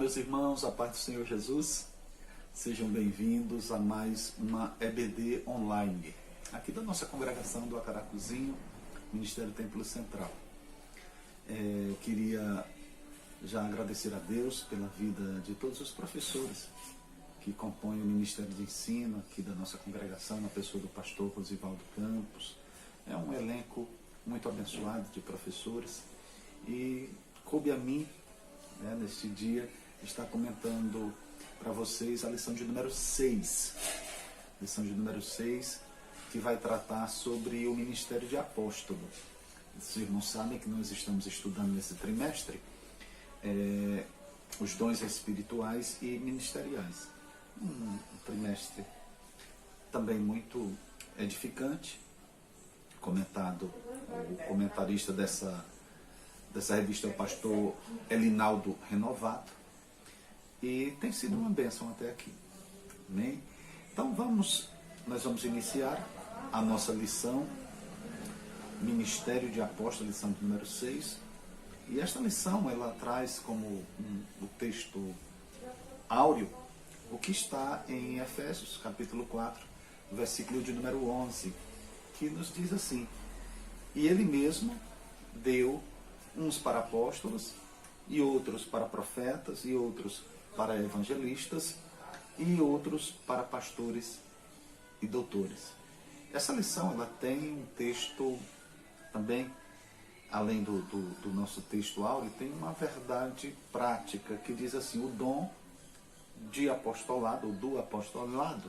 meus irmãos, a paz do Senhor Jesus. Sejam bem-vindos a mais uma EBD online, aqui da nossa congregação do Acaracuzinho, Ministério Templo Central. Queria já agradecer a Deus pela vida de todos os professores que compõem o Ministério de Ensino aqui da nossa congregação, na pessoa do pastor Rosivaldo Campos. É um elenco muito abençoado de professores e coube a mim, neste dia, estar comentando para vocês a lição de número 6. Lição de número 6, que vai tratar sobre o ministério de apóstolo. Os irmãos sabem que nós estamos estudando nesse trimestre os dons espirituais e ministeriais. Um trimestre também muito edificante, comentado, o comentarista dessa revista é o pastor Elinaldo Renovato, e tem sido uma bênção até aqui. Amém? Então nós vamos iniciar a nossa lição, Ministério de Apóstolo, lição de número 6, e esta lição ela traz como o texto áureo o que está em Efésios, capítulo 4, versículo de número 11, que nos diz assim: e ele mesmo deu uns para apóstolos, e outros para profetas, e outros para evangelistas, e outros para pastores e doutores. Essa lição ela tem um texto também, além do nosso texto áureo, tem uma verdade prática que diz assim: o dom de apostolado, ou do apostolado,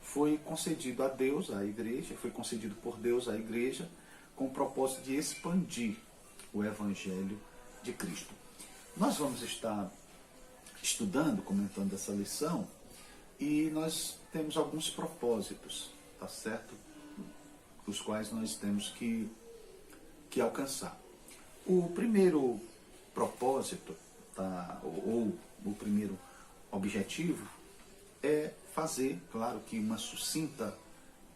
foi concedido a Deus, à igreja, foi concedido por Deus à igreja, com o propósito de expandir o Evangelho de Cristo. Nós vamos estar estudando, comentando essa lição, e nós temos alguns propósitos, tá certo? Os quais nós temos que alcançar. O primeiro propósito, ou o primeiro objetivo, é fazer, claro que uma sucinta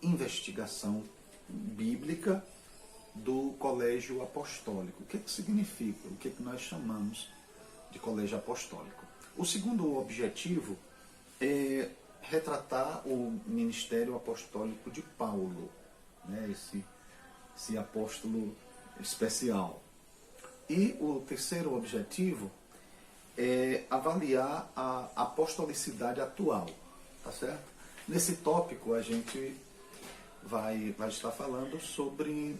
investigação bíblica do colégio apostólico. O que significa? O que nós chamamos de colégio apostólico? O segundo objetivo é retratar o ministério apostólico de Paulo, esse apóstolo especial. E o terceiro objetivo é avaliar a apostolicidade atual, tá certo? Nesse tópico a gente vai estar falando sobre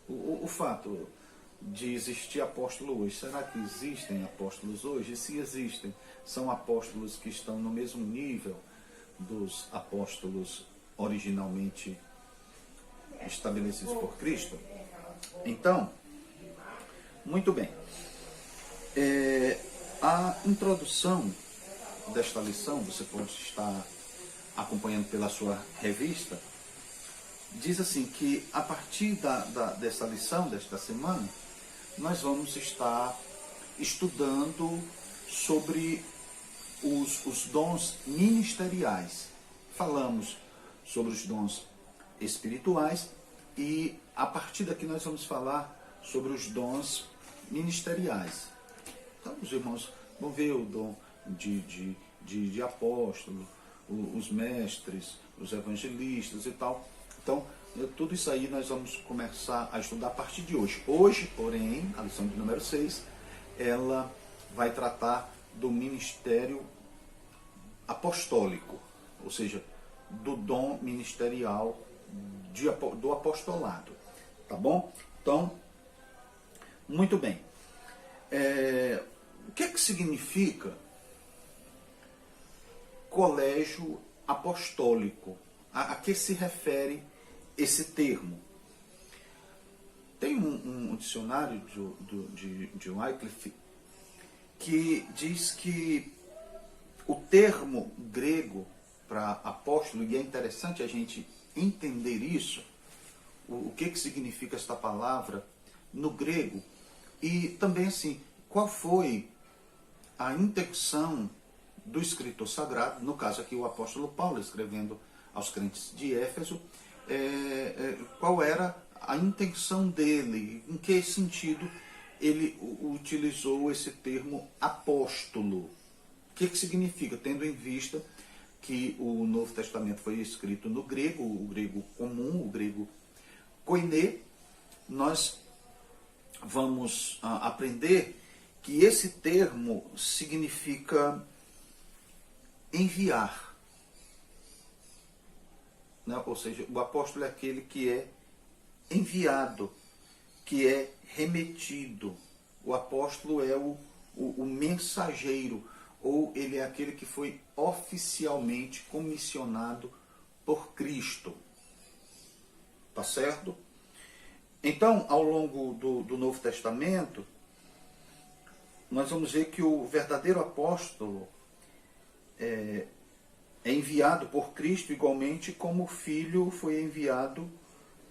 o fato de existir apóstolo hoje. Será que existem apóstolos hoje? E se existem, são apóstolos que estão no mesmo nível dos apóstolos originalmente estabelecidos por Cristo? Então, muito bem. A introdução desta lição, você pode estar acompanhando pela sua revista, diz assim que a partir dessa lição, desta semana, nós vamos estar estudando sobre os dons ministeriais. Falamos sobre os dons espirituais e a partir daqui nós vamos falar sobre os dons ministeriais. Então os irmãos vão ver o dom de apóstolo, os mestres, os evangelistas e tal. Então, tudo isso aí nós vamos começar a estudar a partir de hoje. Hoje, porém, a lição de número 6, ela vai tratar do ministério apostólico, ou seja, do dom ministerial do apostolado. Tá bom? Então, muito bem. O que significa colégio apostólico? A que se refere esse termo? Tem um dicionário de Wycliffe que diz que o termo grego para apóstolo, e é interessante a gente entender isso, o que significa esta palavra no grego, e também assim, qual foi a intenção do escritor sagrado, no caso aqui o apóstolo Paulo escrevendo aos crentes de Éfeso, qual era a intenção dele, em que sentido ele utilizou esse termo apóstolo. O que significa? Tendo em vista que o Novo Testamento foi escrito no grego, o grego comum, o grego koiné, nós vamos aprender que esse termo significa enviar. Né? Ou seja, o apóstolo é aquele que é enviado, que é remetido. O apóstolo é o mensageiro, ou ele é aquele que foi oficialmente comissionado por Cristo. Tá certo? Então, ao longo do Novo Testamento, nós vamos ver que o verdadeiro apóstolo é enviado por Cristo igualmente como o Filho foi enviado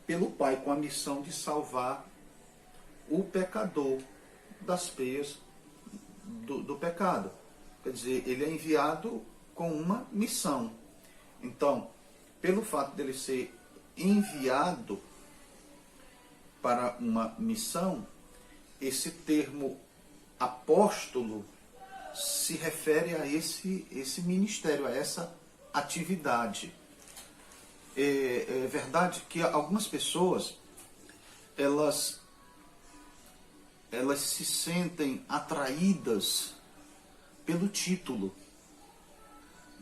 pelo Pai, com a missão de salvar o pecador das peias do pecado. Quer dizer, ele é enviado com uma missão. Então, pelo fato dele ser enviado para uma missão, esse termo apóstolo se refere a esse ministério, a essa atividade. É verdade que algumas pessoas elas se sentem atraídas pelo título,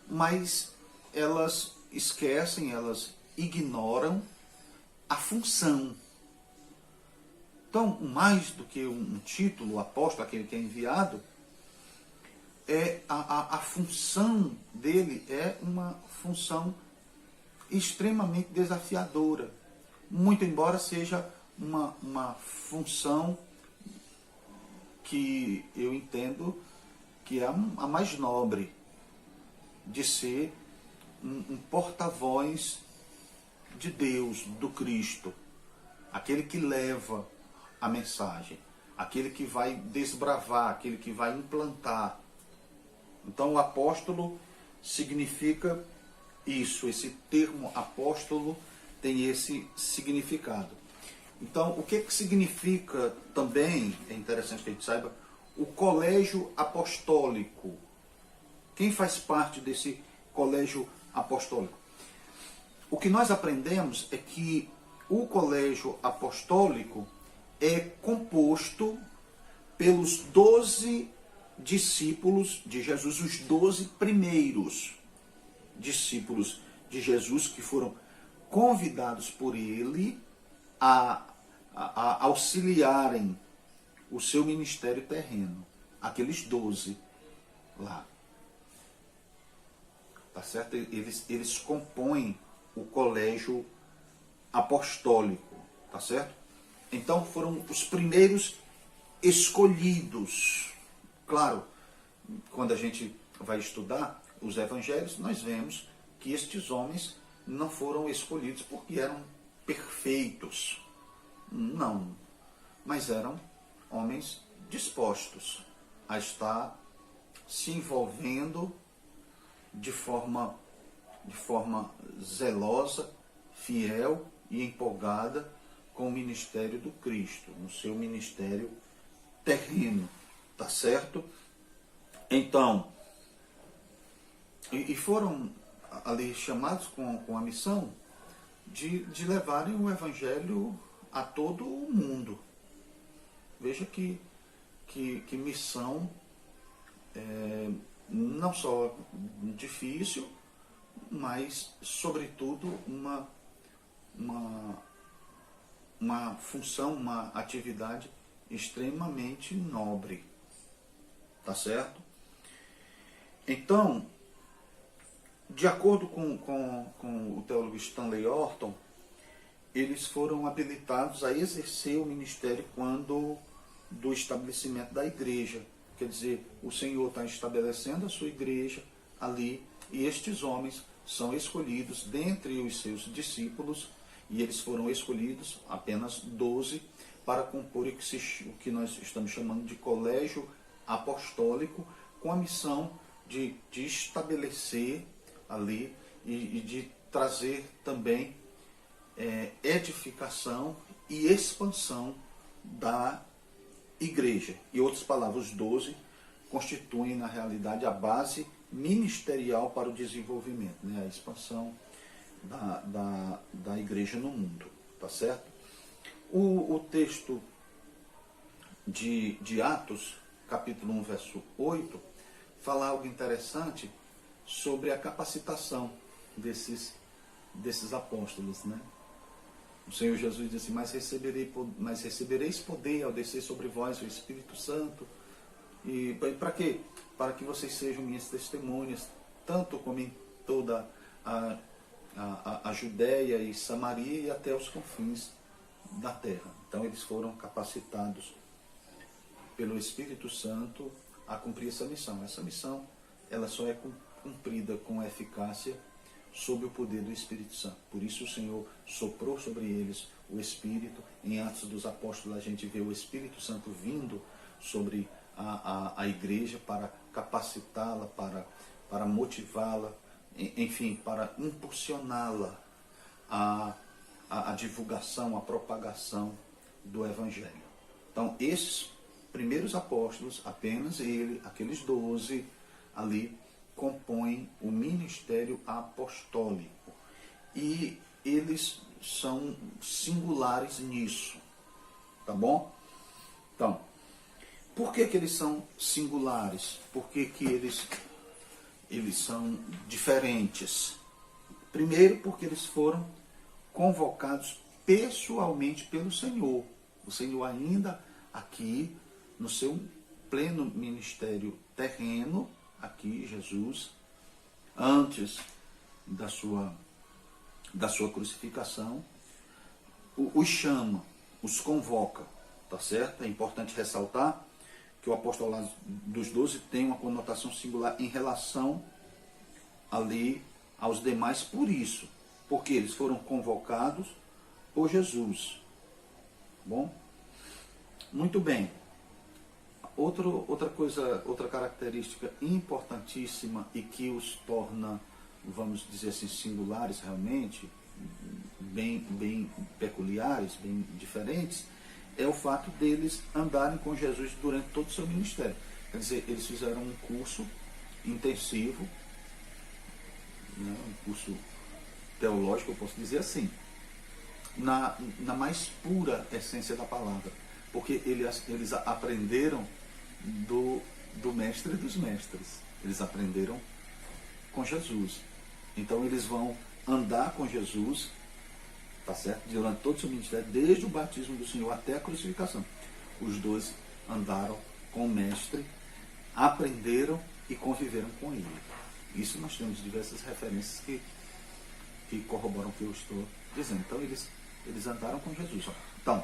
mas elas esquecem, elas ignoram a função. Então, mais do que um título, o apóstolo, aquele que é enviado, a função dele é uma função extremamente desafiadora, muito embora seja uma função que eu entendo que é a mais nobre, de ser um porta-voz de Deus, do Cristo, aquele que leva a mensagem, aquele que vai desbravar, aquele que vai implantar. Então o apóstolo significa isso, esse termo apóstolo tem esse significado. Então o que significa também, é interessante que a gente saiba, o colégio apostólico. Quem faz parte desse colégio apostólico? O que nós aprendemos é que o colégio apostólico é composto pelos 12 discípulos de Jesus, os 12 primeiros discípulos de Jesus que foram convidados por ele a auxiliarem o seu ministério terreno. Aqueles 12 lá. Tá certo? Eles compõem o colégio apostólico. Tá certo? Então foram os primeiros escolhidos. Claro, quando a gente vai estudar os evangelhos, nós vemos que estes homens não foram escolhidos porque eram perfeitos. Não. Mas eram homens dispostos a estar se envolvendo de forma zelosa, fiel e empolgada com o ministério do Cristo, no seu ministério terreno, tá certo? Então, e foram ali chamados com a missão de levarem o evangelho a todo o mundo. Veja que missão não só difícil, mas, sobretudo, uma função, uma atividade extremamente nobre. Tá certo? Então, de acordo com o teólogo Stanley Orton, eles foram habilitados a exercer o ministério quando do estabelecimento da igreja. Quer dizer, o Senhor está estabelecendo a sua igreja ali, e estes homens são escolhidos dentre os seus discípulos, e eles foram escolhidos, apenas 12, para compor o que nós estamos chamando de colégio apostólico, com a missão de estabelecer ali e de trazer também edificação e expansão da igreja. Em outras palavras, os 12 constituem, na realidade, a base ministerial para o desenvolvimento, né? A expansão da igreja no mundo, tá certo? O texto de Atos, capítulo 1, verso 8, fala algo interessante sobre a capacitação desses apóstolos, né? O Senhor Jesus disse: mas recebereis poder ao descer sobre vós o Espírito Santo. E para quê? Para que vocês sejam minhas testemunhas, tanto como em toda a Judéia e Samaria e até os confins da terra. Então eles foram capacitados pelo Espírito Santo a cumprir essa missão. Essa missão, ela só é cumprida com eficácia sob o poder do Espírito Santo. Por isso o Senhor soprou sobre eles o Espírito. Em Atos dos Apóstolos a gente vê o Espírito Santo vindo sobre a igreja para capacitá-la, para motivá-la, enfim, para impulsioná-la a divulgação, a propagação do Evangelho. Então, esses primeiros apóstolos, apenas aqueles 12 ali, compõem o ministério apostólico. E eles são singulares nisso. Tá bom? Então, por que eles são singulares? Por que eles são diferentes? Primeiro, porque eles foram convocados pessoalmente pelo Senhor. O Senhor ainda aqui, no seu pleno ministério terreno, aqui Jesus, antes da sua crucificação, os chama, os convoca, tá certo? É importante ressaltar que o apostolado dos 12 tem uma conotação singular em relação ali aos demais por isso, porque eles foram convocados por Jesus. Bom? Muito bem. Outra característica importantíssima e que os torna, vamos dizer assim, singulares realmente, bem peculiares, bem diferentes, é o fato deles andarem com Jesus durante todo o seu ministério. Quer dizer, eles fizeram um curso intensivo, né, um curso teológico, eu posso dizer assim, na mais pura essência da palavra, porque eles aprenderam do mestre dos mestres, eles aprenderam com Jesus. Então eles vão andar com Jesus, tá certo? Durante todo o seu ministério, desde o batismo do Senhor até a crucificação. Os 12 andaram com o mestre, aprenderam e conviveram com ele. Isso nós temos diversas referências que corroboram o que eu estou dizendo. Então eles andaram com Jesus. Então,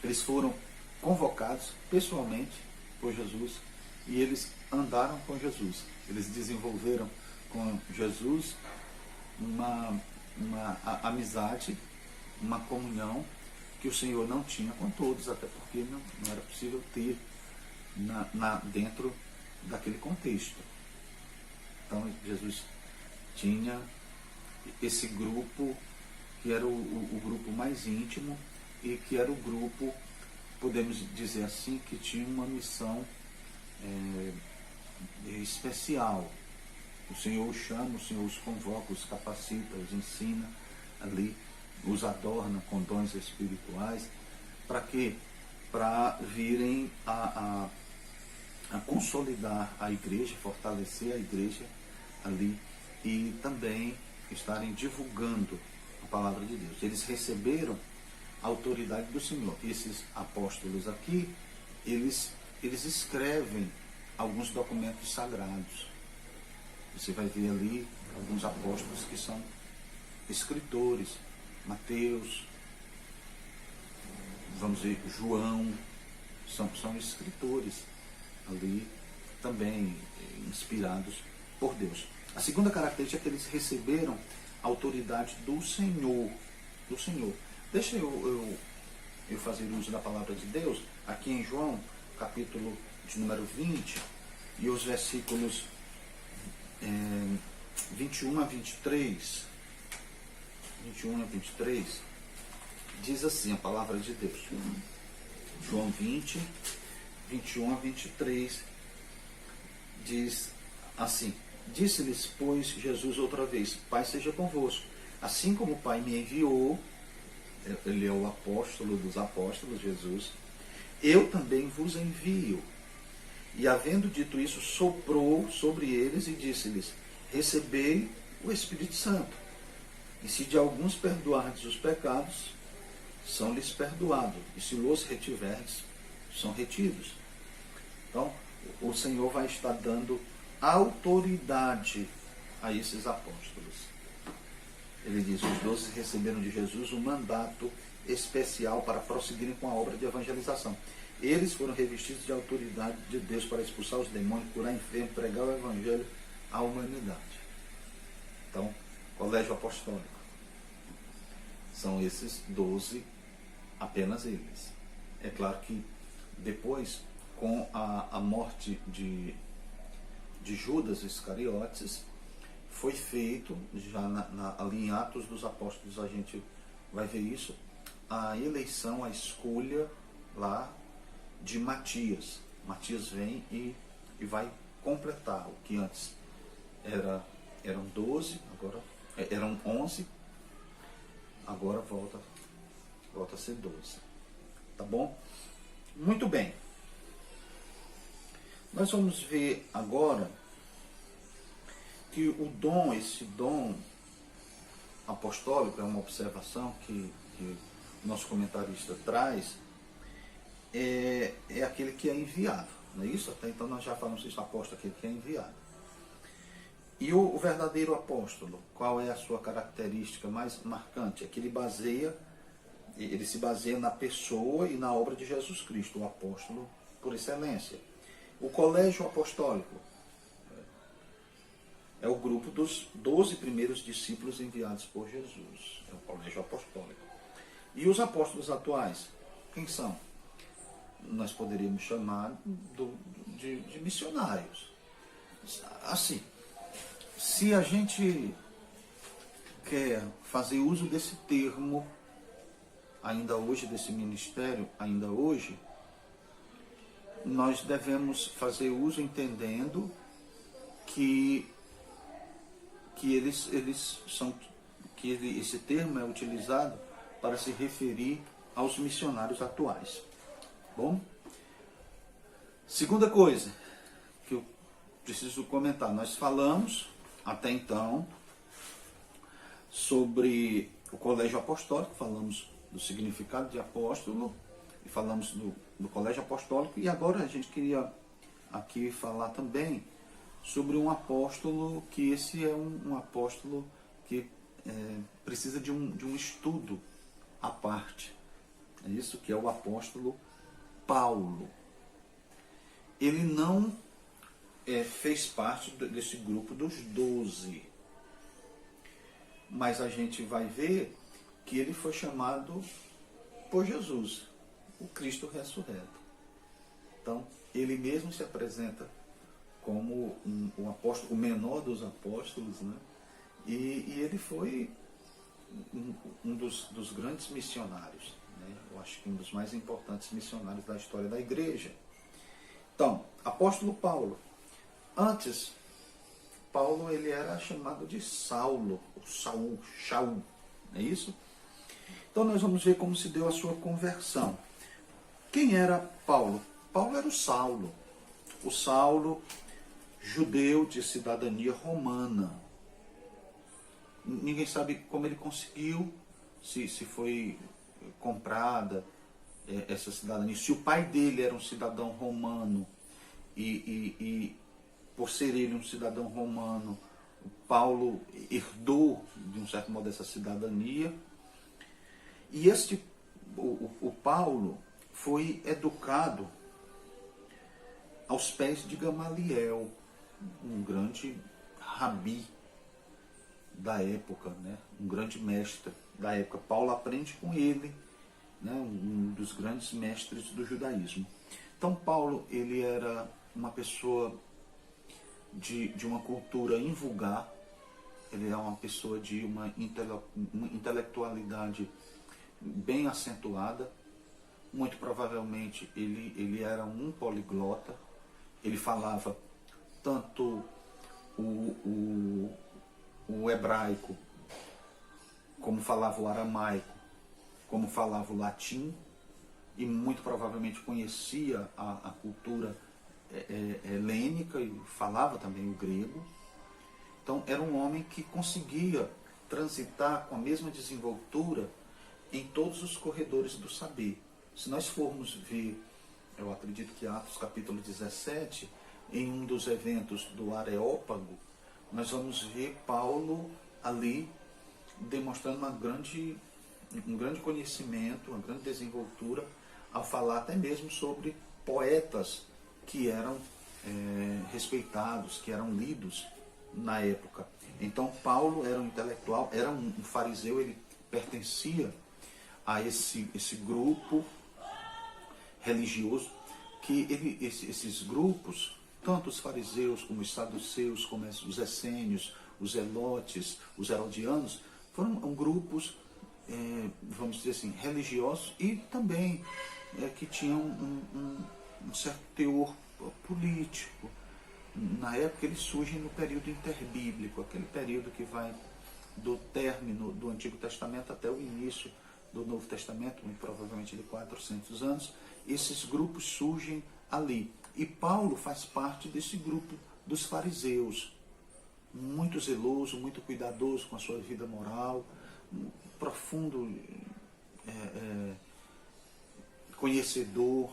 eles foram convocados pessoalmente por Jesus e eles andaram com Jesus. Eles desenvolveram com Jesus uma amizade, uma comunhão que o Senhor não tinha com todos, até porque não era possível ter dentro daquele contexto. Então Jesus tinha esse grupo que era o grupo mais íntimo e que era o grupo, podemos dizer assim, que tinha uma missão especial. O Senhor os chama, o Senhor os convoca, os capacita, os ensina ali, os adorna com dons espirituais. Para quê? Para virem a consolidar a igreja, fortalecer a igreja ali e também estarem divulgando a palavra de Deus. Eles receberam a autoridade do Senhor. Esses apóstolos aqui, eles escrevem alguns documentos sagrados. Você vai ver ali alguns apóstolos que são escritores. Mateus, vamos ver, João, são escritores ali também inspirados por Deus. A segunda característica é que eles receberam a autoridade do Senhor. Do Senhor. Deixa eu fazer uso da palavra de Deus aqui em João, capítulo de número 20, e os versículos 21 a 23. 21 a 23, diz assim a palavra de Deus. João 20, 21 a 23, diz assim: Disse-lhes, pois, Jesus outra vez: Pai seja convosco. Assim como o Pai me enviou, ele é o apóstolo dos apóstolos, Jesus, eu também vos envio. E havendo dito isso, soprou sobre eles e disse-lhes: Recebei o Espírito Santo. E se de alguns perdoardes os pecados, são-lhes perdoados. E se los retiverdes, são retidos. Então, o Senhor vai estar dando autoridade a esses apóstolos. Ele diz: os 12 receberam de Jesus um mandato especial para prosseguirem com a obra de evangelização. Eles foram revestidos de autoridade de Deus para expulsar os demônios, curar enfermos, pregar o evangelho à humanidade. Então, colégio apostólico. São esses 12, apenas eles. É claro que depois, com a morte de Judas Iscariotes, foi feito, já ali em Atos dos Apóstolos a gente vai ver isso, a eleição, a escolha lá de Matias. Matias vem e vai completar o que antes eram 12, agora eram 11, agora volta a ser 12. Tá bom? Muito bem. Nós vamos ver agora que esse dom apostólico, é uma observação que nosso comentarista traz, é aquele que é enviado, não é isso? Até então nós já falamos isso, apóstolo, aquele que é enviado. E o verdadeiro apóstolo, qual é a sua característica mais marcante? É que ele se baseia na pessoa e na obra de Jesus Cristo, o apóstolo por excelência. O colégio apostólico é o grupo dos 12 primeiros discípulos enviados por Jesus. É o colégio apostólico. E os apóstolos atuais, quem são? Nós poderíamos chamar de missionários. Assim, se a gente quer fazer uso desse termo, ainda hoje, desse ministério, ainda hoje, nós devemos fazer uso entendendo que esse termo é utilizado para se referir aos missionários atuais. Bom? Segunda coisa que eu preciso comentar, nós falamos até então sobre o colégio apostólico, falamos do significado de apóstolo e falamos do colégio apostólico, e agora a gente queria aqui falar também sobre um apóstolo, que esse é um apóstolo que precisa de um estudo à parte. É isso que é o apóstolo Paulo. Ele não fez parte desse grupo dos 12, mas a gente vai ver que ele foi chamado por Jesus, o Cristo ressurreto. Então, ele mesmo se apresenta como um apóstolo, o menor dos apóstolos, né? E ele foi um dos grandes missionários, né? Eu acho que um dos mais importantes missionários da história da igreja. Então, apóstolo Paulo. Antes, Paulo ele era chamado de Saulo, ou Shaul, não é isso? Então nós vamos ver como se deu a sua conversão. Quem era Paulo? Paulo era o Saulo, judeu de cidadania romana. Ninguém sabe como ele conseguiu, se foi comprada essa cidadania, se o pai dele era um cidadão romano e por ser ele um cidadão romano, Paulo herdou de um certo modo essa cidadania. E o Paulo foi educado aos pés de Gamaliel, um grande rabi da época, né? Um grande mestre da época. Paulo aprende com ele, né? Um dos grandes mestres do judaísmo. Então Paulo ele era uma pessoa de uma cultura invulgar, ele é uma pessoa de uma intelectualidade bem acentuada, muito provavelmente ele era um poliglota, ele falava tanto o hebraico, como falava o aramaico, como falava o latim, e muito provavelmente conhecia a cultura helênica e falava também o grego. Então era um homem que conseguia transitar com a mesma desenvoltura em todos os corredores do saber. Se nós formos ver, eu acredito que Atos capítulo 17, em um dos eventos do Areópago, nós vamos ver Paulo ali demonstrando um grande conhecimento, uma grande desenvoltura, ao falar até mesmo sobre poetas que eram respeitados, que eram lidos na época. Então Paulo era um intelectual, era um fariseu, ele pertencia a esse grupo religioso, que esses grupos, tanto os fariseus como os saduceus, como os essênios, os zelotes, os herodianos, foram grupos, vamos dizer assim, religiosos e também que tinham um certo teor político. Na época eles surgem no período interbíblico, aquele período que vai do término do Antigo Testamento até o início do Novo Testamento, muito provavelmente de 400 anos. Esses grupos surgem ali. E Paulo faz parte desse grupo dos fariseus, muito zeloso, muito cuidadoso com a sua vida moral, profundo conhecedor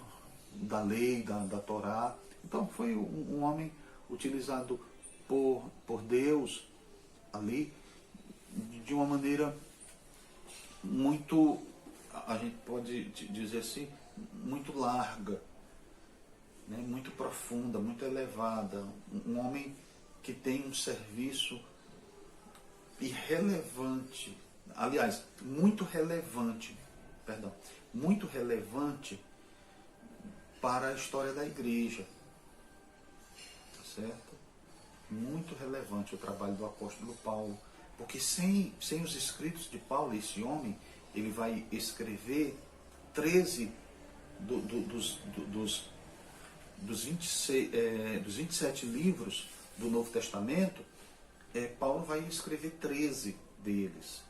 da lei, da Torá. Então foi um homem utilizado por Deus ali de uma maneira muito, a gente pode dizer assim, muito larga, né? Muito profunda, muito elevada. Um homem que tem um serviço irrelevante, aliás, muito relevante para a história da igreja. Tá certo? Muito relevante o trabalho do apóstolo Paulo, porque sem os escritos de Paulo, esse homem, ele vai escrever 13 dos 27 livros do Novo Testamento. Paulo vai escrever 13 deles.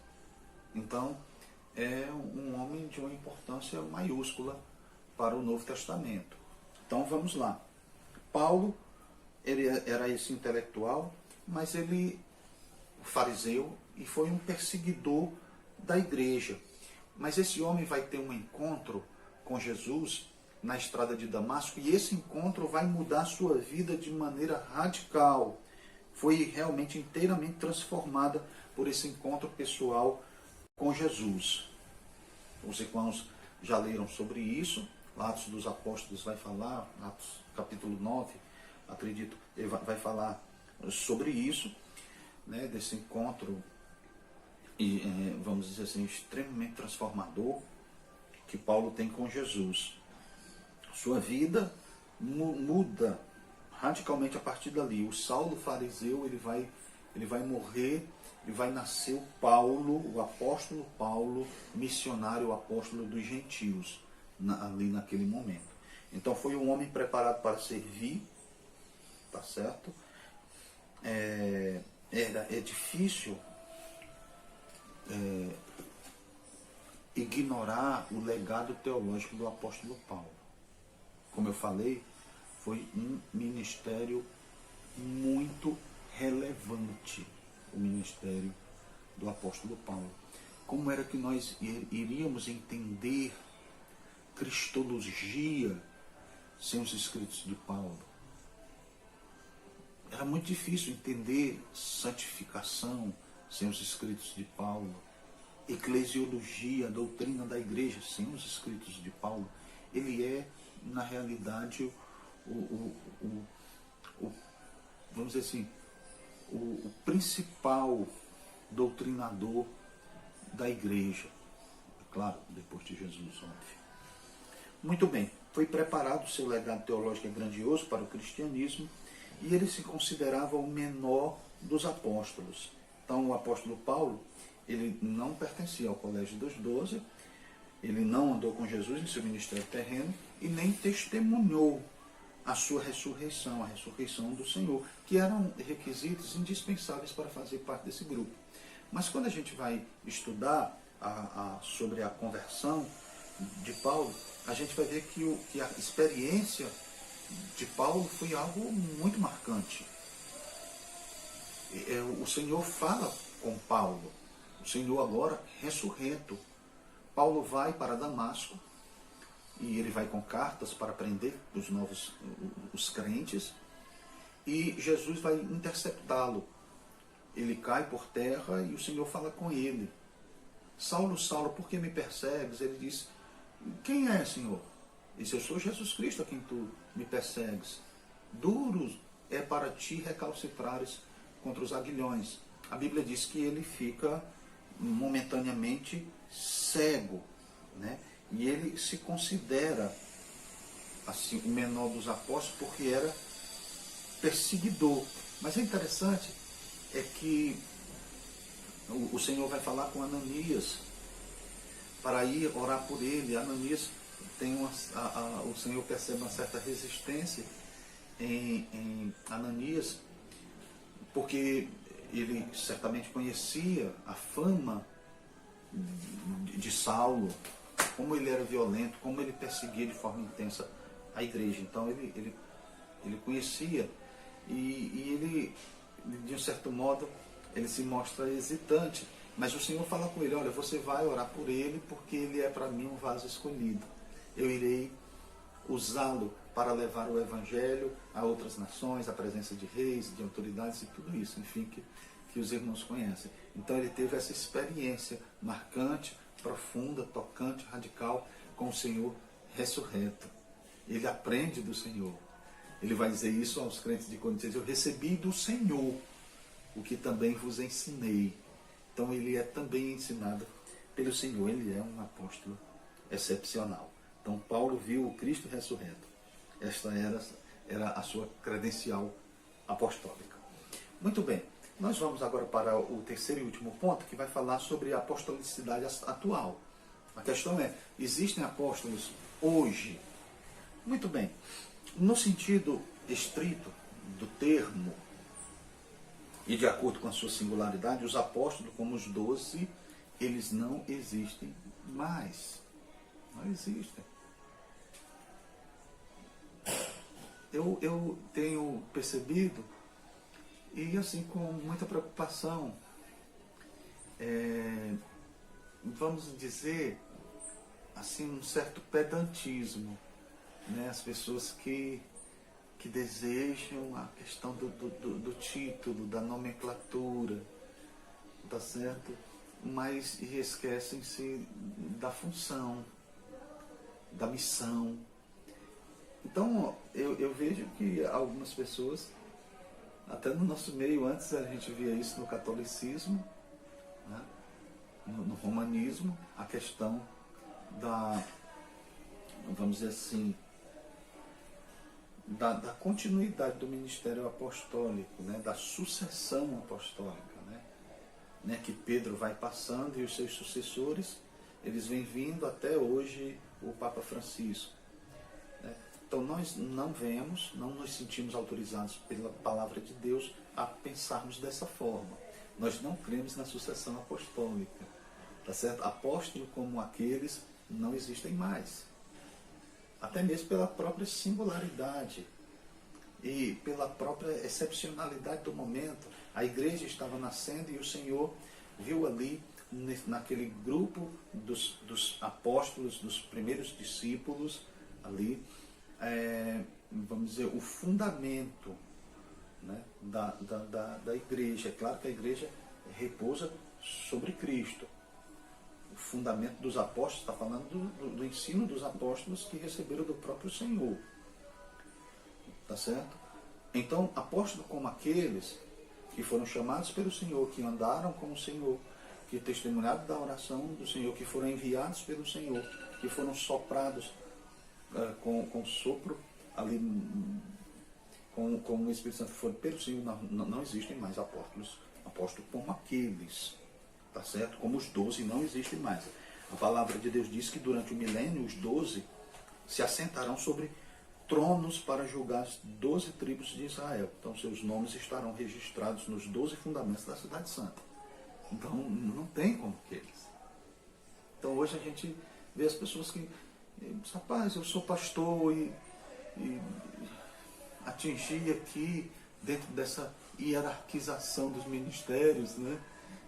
Então, é um homem de uma importância maiúscula para o Novo Testamento. Então, vamos lá. Paulo, ele era esse intelectual, mas ele, fariseu, e foi um perseguidor da igreja. Mas esse homem vai ter um encontro com Jesus na estrada de Damasco, e esse encontro vai mudar a sua vida de maneira radical. Foi realmente inteiramente transformada por esse encontro pessoal com Jesus. Os irmãos já leram sobre isso. Atos dos Apóstolos vai falar, Atos capítulo 9, acredito, ele vai falar sobre isso, né, desse encontro, e vamos dizer assim, extremamente transformador que Paulo tem com Jesus. Sua vida muda radicalmente a partir dali. O Saulo fariseu, ele vai morrer, e vai nascer o Paulo, o apóstolo Paulo, missionário, o apóstolo dos gentios, ali naquele momento. Então foi um homem preparado para servir, tá certo? É difícil ignorar o legado teológico do apóstolo Paulo. Como eu falei, foi um ministério muito relevante, o ministério do apóstolo Paulo. Como era que nós iríamos entender cristologia sem os escritos de Paulo? Era muito difícil entender santificação sem os escritos de Paulo, eclesiologia, a doutrina da igreja sem os escritos de Paulo. Ele é, na realidade, vamos dizer assim, o principal doutrinador da igreja. Claro, depois de Jesus, óbvio. Muito bem, foi preparado, seu legado teológico é grandioso para o cristianismo, e ele se considerava o menor dos apóstolos. Então o apóstolo Paulo, ele não pertencia ao colégio dos 12, Ele não andou com Jesus em seu ministério terreno e nem testemunhou a sua ressurreição, a ressurreição do Senhor, que eram requisitos indispensáveis para fazer parte desse grupo. Mas quando a gente vai estudar sobre a conversão de Paulo, a gente vai ver que a experiência de Paulo foi algo muito marcante. O Senhor fala com Paulo, o Senhor agora ressurreto. Paulo vai para Damasco e ele vai com cartas para prender os crentes, e Jesus vai interceptá-lo. Ele cai por terra e o Senhor fala com ele. Saulo, Saulo, por que me persegues? Ele diz, quem é, Senhor? Ele diz, eu sou Jesus Cristo a quem tu me persegues. Duro é para ti recalcitrares contra os aguilhões. A Bíblia diz que ele fica momentaneamente cego, né? E ele se considera assim o menor dos apóstolos porque era perseguidor. Mas é interessante é que o Senhor vai falar com Ananias para ir orar por ele. Ananias tem o Senhor percebe uma certa resistência em Ananias, porque ele certamente conhecia a fama de Saulo, como ele era violento, como ele perseguia de forma intensa a igreja. Então ele conhecia, e ele, de um certo modo, ele se mostra hesitante. Mas o Senhor fala com ele, olha, você vai orar por ele, porque ele é para mim um vaso escolhido. Eu irei usá-lo para levar o Evangelho a outras nações, a presença de reis, de autoridades e tudo isso, enfim, que os irmãos conhecem. Então ele teve essa experiência marcante, profunda, tocante, radical com o Senhor ressurreto. Ele aprende do Senhor. Ele vai dizer isso aos crentes de Corinto, eu recebi do Senhor o que também vos ensinei. Então ele é também ensinado pelo Senhor, ele é um apóstolo excepcional. Então Paulo viu o Cristo ressurreto. Esta era a sua credencial apostólica. Muito bem, nós vamos agora para o terceiro e último ponto, que vai falar sobre a apostolicidade atual. A questão é, existem apóstolos hoje? Muito bem, no sentido estrito do termo, e de acordo com a sua singularidade, os apóstolos, como os 12, eles não existem mais. Não existem. Eu tenho percebido, e assim com muita preocupação, vamos dizer, assim, um certo pedantismo, né? As pessoas que desejam a questão do título, da nomenclatura, tá certo? Mas esquecem-se da função, da missão. Então, eu vejo que algumas pessoas, até no nosso meio, antes a gente via isso no catolicismo, né? no romanismo, a questão da, vamos dizer assim, da continuidade do ministério apostólico, né? Da sucessão apostólica, né? Que Pedro vai passando e os seus sucessores, eles vêm vindo até hoje o Papa Francisco. Então nós não nos sentimos autorizados pela palavra de Deus a pensarmos dessa forma. Nós não cremos na sucessão apostólica, tá certo? Apóstolos como aqueles não existem mais. Até mesmo pela própria singularidade e pela própria excepcionalidade do momento. A igreja estava nascendo e o Senhor viu ali, naquele grupo dos apóstolos, dos primeiros discípulos, ali, vamos dizer, o fundamento, né, da igreja. É claro que a igreja repousa sobre Cristo. O fundamento dos apóstolos está falando do ensino dos apóstolos que receberam do próprio Senhor. Tá certo? Então, apóstolos como aqueles que foram chamados pelo Senhor, que andaram com o Senhor, que testemunharam da oração do Senhor, que foram enviados pelo Senhor, que foram soprados com sopro ali, com o Espírito Santo, foram pelo Senhor, não existem mais apóstolos como aqueles, tá certo? Como os 12 não existem mais. A palavra de Deus diz que durante o milênio os 12 se assentarão sobre tronos para julgar as 12 tribos de Israel. Então seus nomes estarão registrados nos 12 fundamentos da Cidade Santa. Então não tem como que eles. Então hoje a gente vê as pessoas que, rapaz, eu sou pastor e atingi aqui dentro dessa hierarquização dos ministérios, né?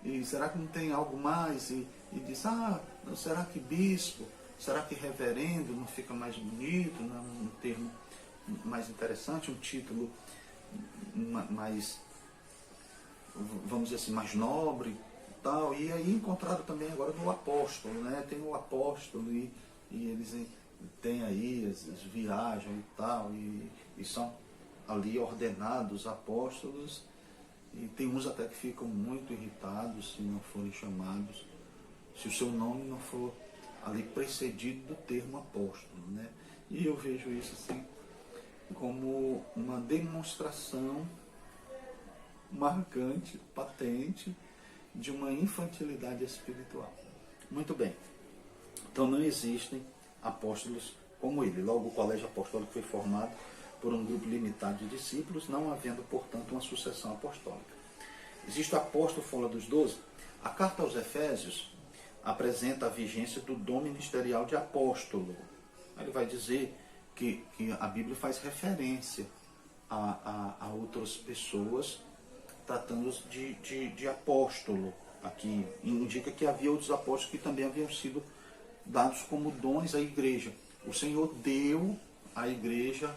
E será que não tem algo mais? E diz, será que bispo? Será que reverendo não fica mais bonito, não, um termo mais interessante, um título mais, vamos dizer assim, mais nobre e tal. E aí encontraram também agora no apóstolo, né? Tem o apóstolo e eles têm aí, as viajam e tal, e são ali ordenados apóstolos, e tem uns até que ficam muito irritados se não forem chamados, se o seu nome não for ali precedido do termo apóstolo, né? E eu vejo isso assim como uma demonstração marcante, patente, de uma infantilidade espiritual. Muito bem. Então não existem apóstolos como ele. Logo, o colégio apostólico foi formado por um grupo limitado de discípulos, não havendo, portanto, uma sucessão apostólica. Existe o apóstolo fora dos 12. A carta aos Efésios apresenta a vigência do dom ministerial de apóstolo. Ele vai dizer que a Bíblia faz referência a outras pessoas tratando-os de apóstolo. Aqui indica que havia outros apóstolos que também haviam sido dados como dons à igreja. O Senhor deu à igreja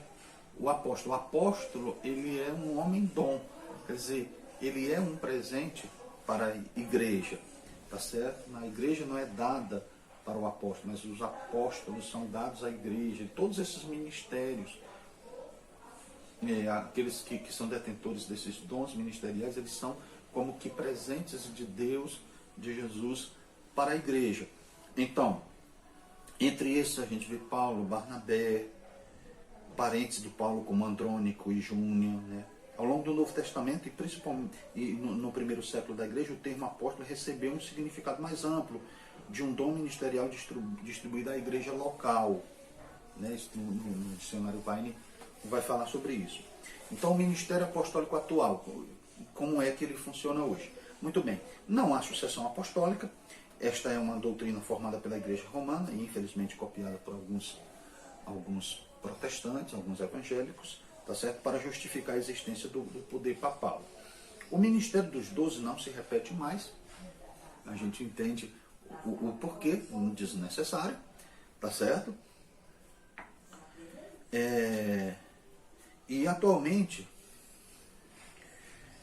o apóstolo. O apóstolo, ele é um homem-dom, quer dizer, ele é um presente para a igreja, tá certo? A igreja não é dada para o apóstolo, mas os apóstolos são dados à igreja. E todos esses ministérios, aqueles que são detentores desses dons ministeriais, eles são como que presentes de Deus, de Jesus, para a igreja. Então, entre esses a gente vê Paulo, Barnabé, parentes de Paulo como Andrônico e Júnior, né? Ao longo do Novo Testamento, e principalmente no primeiro século da igreja, o termo apóstolo recebeu um significado mais amplo de um dom ministerial distribuído à igreja local, né? No dicionário Vine vai falar sobre isso. Então, o ministério apostólico atual, como é que ele funciona hoje? Muito bem, não há sucessão apostólica. Esta é uma doutrina formada pela igreja romana e infelizmente copiada por alguns protestantes, alguns evangélicos, tá certo? Para justificar a existência do poder papal. O ministério dos 12 não se repete mais. A gente entende o porquê, um desnecessário, tá certo? E atualmente,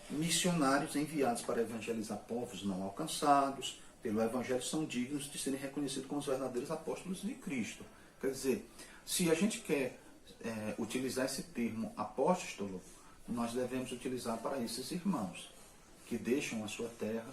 missionários enviados para evangelizar povos não alcançados pelo Evangelho são dignos de serem reconhecidos como os verdadeiros apóstolos de Cristo. Quer dizer, se a gente quer utilizar esse termo apóstolo, nós devemos utilizar para esses irmãos que deixam a sua terra,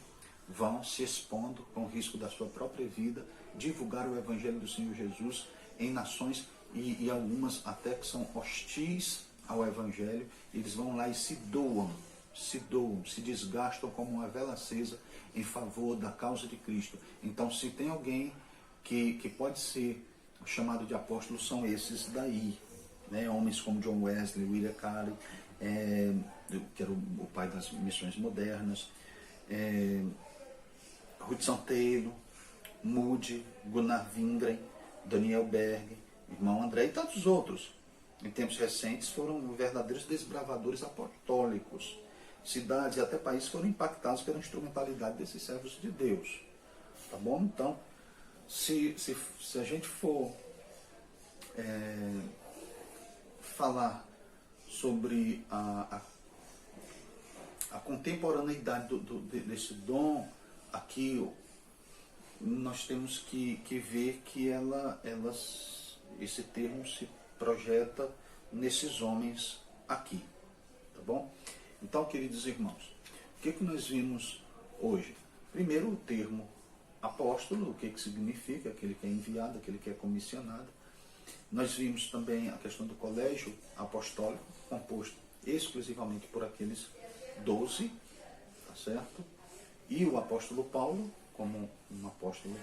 vão se expondo com o risco da sua própria vida, divulgar o Evangelho do Senhor Jesus em nações e algumas até que são hostis ao Evangelho. Eles vão lá e se doam, se desgastam como uma vela acesa em favor da causa de Cristo. Então, se tem alguém que pode ser chamado de apóstolo, são esses daí, né? Homens como John Wesley, William Carey, que era o pai das missões modernas, Hudson Taylor, Moody, Gunnar Wingren, Daniel Berg, irmão André e tantos outros. Em tempos recentes foram verdadeiros desbravadores apostólicos. Cidades e até países foram impactados pela instrumentalidade desses servos de Deus. Tá bom? Então, se a gente for falar sobre a contemporaneidade desse dom, aqui nós temos que ver que esse termo se projeta nesses homens aqui. Tá bom? Então, queridos irmãos, o que nós vimos hoje? Primeiro, o termo apóstolo, o que significa, aquele que é enviado, aquele que é comissionado. Nós vimos também a questão do colégio apostólico, composto exclusivamente por aqueles 12, tá certo? E o apóstolo Paulo, como um apóstolo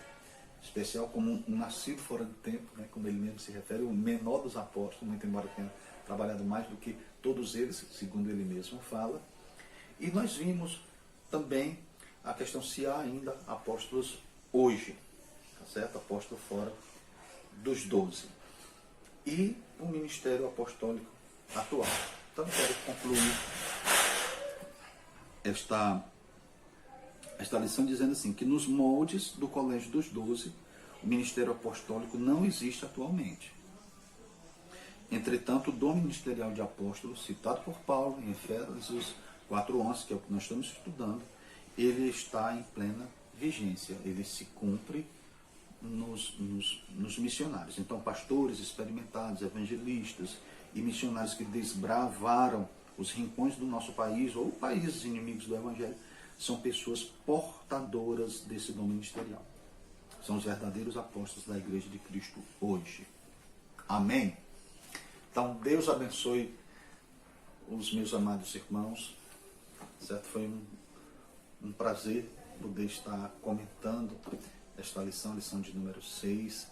especial, como um nascido fora do tempo, né, como ele mesmo se refere, o menor dos apóstolos, muito embora tenha trabalhado mais do que todos eles, segundo ele mesmo fala. E nós vimos também a questão se há ainda apóstolos hoje, tá certo? Apóstolo fora dos 12. E o ministério apostólico atual. Então, eu quero concluir esta lição dizendo assim, que nos moldes do Colégio dos 12, o ministério apostólico não existe atualmente. Entretanto, o dom ministerial de apóstolo, citado por Paulo em Efésios 4:11, que é o que nós estamos estudando, ele está em plena vigência, ele se cumpre nos missionários. Então, pastores experimentados, evangelistas e missionários que desbravaram os rincões do nosso país ou países inimigos do Evangelho, são pessoas portadoras desse dom ministerial. São os verdadeiros apóstolos da Igreja de Cristo hoje. Amém? Então, Deus abençoe os meus amados irmãos. Certo? Foi um prazer poder estar comentando esta lição, lição de número 6,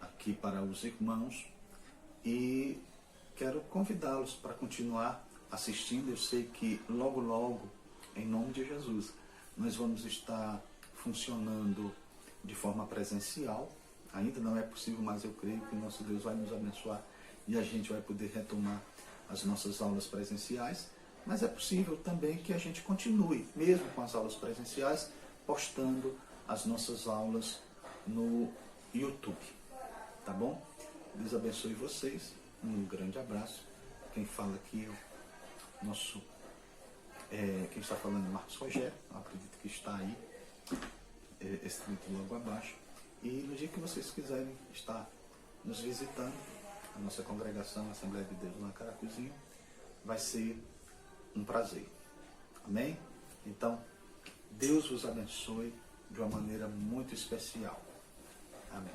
aqui para os irmãos. E quero convidá-los para continuar assistindo. Eu sei que logo, logo, em nome de Jesus, nós vamos estar funcionando de forma presencial. Ainda não é possível, mas eu creio que o nosso Deus vai nos abençoar e a gente vai poder retomar as nossas aulas presenciais. Mas é possível também que a gente continue, mesmo com as aulas presenciais, postando as nossas aulas no YouTube. Tá bom? Deus abençoe vocês. Um grande abraço. Quem fala aqui é o nosso... quem está falando é Marcos Rogério. Eu acredito que está aí, escrito logo abaixo. E no dia que vocês quiserem estar nos visitando, a nossa congregação, a Assembleia de Deus na Caracuzinho, vai ser um prazer. Amém? Então, Deus vos abençoe de uma maneira muito especial. Amém.